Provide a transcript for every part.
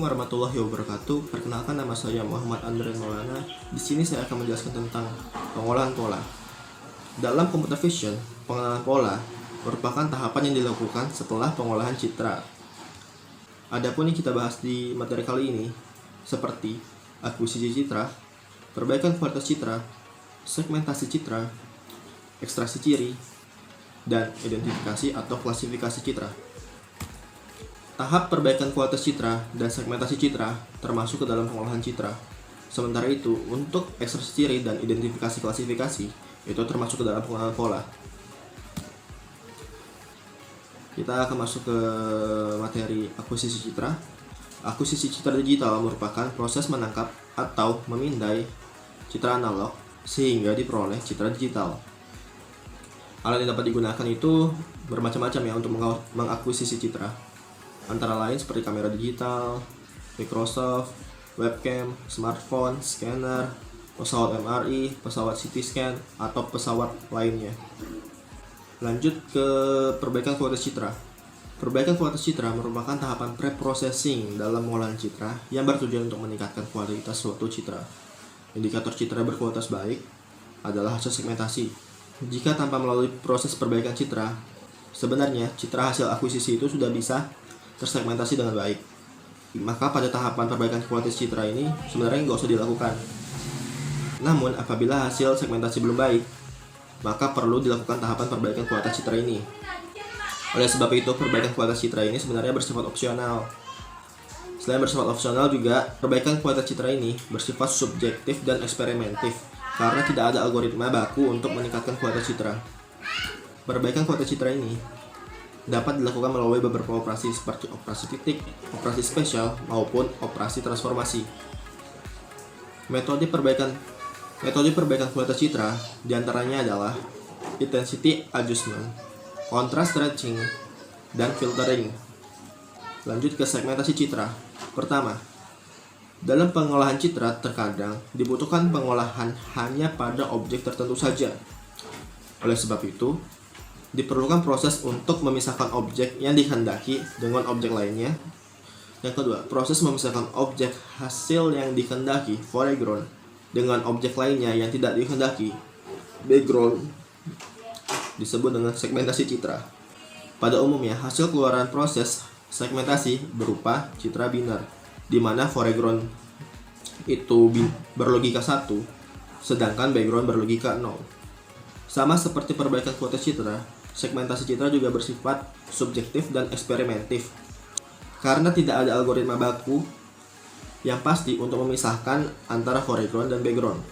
Assalamualaikum warahmatullahi wabarakatuh. Perkenalkan, nama saya Muhammad Andre Maulana. Di sini saya akan menjelaskan tentang pengolahan pola. Dalam computer vision, pengolahan pola merupakan tahapan yang dilakukan setelah pengolahan citra. Adapun yang kita bahas di materi kali ini seperti akuisisi citra, perbaikan kualitas citra, segmentasi citra, ekstraksi ciri, dan identifikasi atau klasifikasi citra. Tahap perbaikan kualitas citra dan segmentasi citra termasuk ke dalam pengolahan citra. Sementara itu, untuk ekstraksi ciri dan identifikasi klasifikasi itu termasuk ke dalam pengolahan pola. Kita akan masuk ke materi akuisisi citra. Akuisisi citra digital merupakan proses menangkap atau memindai citra analog sehingga diperoleh citra digital. Alat yang dapat digunakan itu bermacam-macam ya untuk mengakuisisi citra. Antara lain seperti kamera digital, Microsoft, webcam, smartphone, scanner, pesawat MRI, pesawat CT scan, atau pesawat lainnya. Lanjut ke perbaikan kualitas citra. Perbaikan kualitas citra merupakan tahapan pre-processing dalam pengolahan citra yang bertujuan untuk meningkatkan kualitas suatu citra. Indikator citra berkualitas baik adalah hasil segmentasi. Jika tanpa melalui proses perbaikan citra, sebenarnya citra hasil akuisisi itu sudah bisa tersegmentasi dengan baik. Maka pada tahapan perbaikan kualitas citra ini sebenarnya nggak usah dilakukan. Namun apabila hasil segmentasi belum baik, maka perlu dilakukan tahapan perbaikan kualitas citra ini. Oleh sebab itu, perbaikan kualitas citra ini sebenarnya bersifat opsional. Selain bersifat opsional juga, perbaikan kualitas citra ini bersifat subjektif dan eksperimentif karena tidak ada algoritma baku untuk meningkatkan kualitas citra. Perbaikan kualitas citra ini dapat dilakukan melalui beberapa operasi seperti operasi titik, operasi spesial, maupun operasi transformasi. Metode perbaikan kualitas citra diantaranya adalah intensity adjustment, contrast stretching, dan filtering. Lanjut ke segmentasi citra. Pertama, dalam pengolahan citra terkadang dibutuhkan pengolahan hanya pada objek tertentu saja. Oleh sebab itu, diperlukan proses untuk memisahkan objek yang dikehendaki dengan objek lainnya. Yang kedua, proses memisahkan objek hasil yang dikehendaki foreground dengan objek lainnya yang tidak dikehendaki background disebut dengan segmentasi citra. Pada umumnya, hasil keluaran proses segmentasi berupa citra binar, di mana foreground itu berlogika 1, sedangkan background berlogika 0. Sama seperti perbaikan kualitas citra, segmentasi citra juga bersifat subjektif dan eksperimentif karena tidak ada algoritma baku yang pasti untuk memisahkan antara foreground dan background.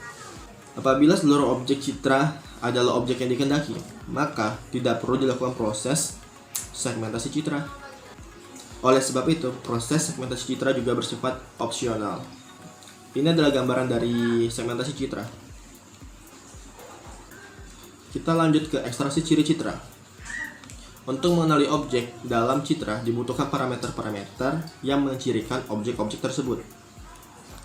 Apabila seluruh objek citra adalah objek yang dikehendaki, maka tidak perlu dilakukan proses segmentasi citra. Oleh sebab itu, proses segmentasi citra juga bersifat opsional. Ini adalah gambaran dari segmentasi citra. Kita lanjut ke ekstraksi ciri citra. Untuk mengenali objek dalam citra dibutuhkan parameter-parameter yang mencirikan objek-objek tersebut.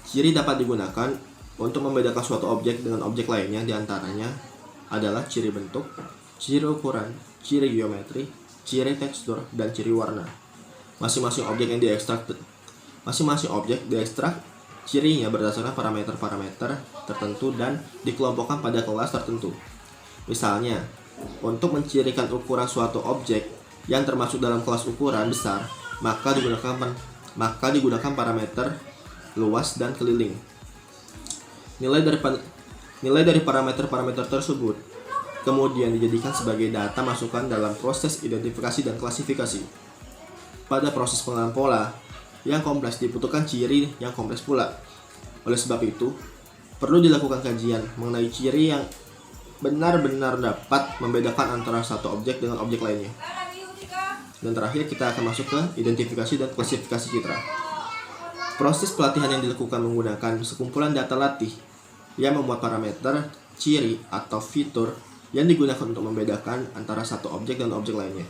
Ciri dapat digunakan untuk membedakan suatu objek dengan objek lainnya, diantaranya adalah ciri bentuk, ciri ukuran, ciri geometri, ciri tekstur, dan ciri warna. Masing-masing objek diekstrak cirinya berdasarkan parameter-parameter tertentu dan dikelompokkan pada kelas tertentu. Misalnya, untuk mencirikan ukuran suatu objek yang termasuk dalam kelas ukuran besar, maka digunakan parameter luas dan keliling. Nilai dari parameter-parameter tersebut kemudian dijadikan sebagai data masukan dalam proses identifikasi dan klasifikasi. Pada proses pengolahan pola yang kompleks dibutuhkan ciri yang kompleks pula. Oleh sebab itu, perlu dilakukan kajian mengenai ciri yang benar-benar dapat membedakan antara satu objek dengan objek lainnya. Dan terakhir, kita akan masuk ke identifikasi dan klasifikasi citra. Proses pelatihan yang dilakukan menggunakan sekumpulan data latih yang memuat parameter, ciri, atau fitur yang digunakan untuk membedakan antara satu objek dan objek lainnya.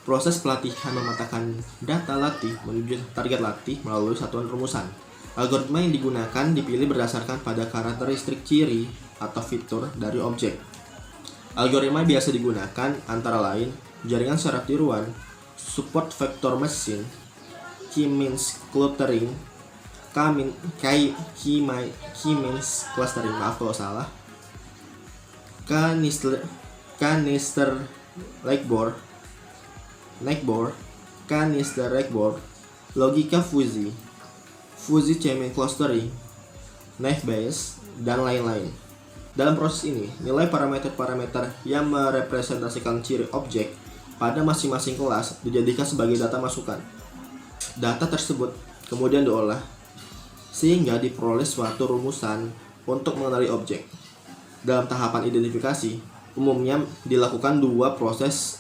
Proses pelatihan memetakan data latih menuju target latih melalui satuan rumusan. Algoritma yang digunakan dipilih berdasarkan pada karakteristik ciri atau fitur dari objek. Algoritma biasa digunakan antara lain jaringan syarat tiruan, support vector machine, K means clustering, K means clustering, maaf kalau salah. Canister neckboard, canister neckboard, logika fuzzy chain clustering, Naive Bayes, dan lain-lain. Dalam proses ini, nilai parameter-parameter yang merepresentasikan ciri objek pada masing-masing kelas dijadikan sebagai data masukan. Data tersebut kemudian diolah sehingga diperoleh suatu rumusan untuk mengenali objek. Dalam tahapan identifikasi, umumnya dilakukan dua proses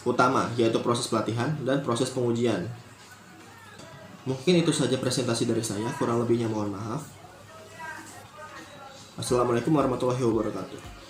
utama, yaitu proses pelatihan dan proses pengujian. Mungkin itu saja presentasi dari saya, kurang lebihnya mohon maaf. Assalamualaikum warahmatullahi wabarakatuh.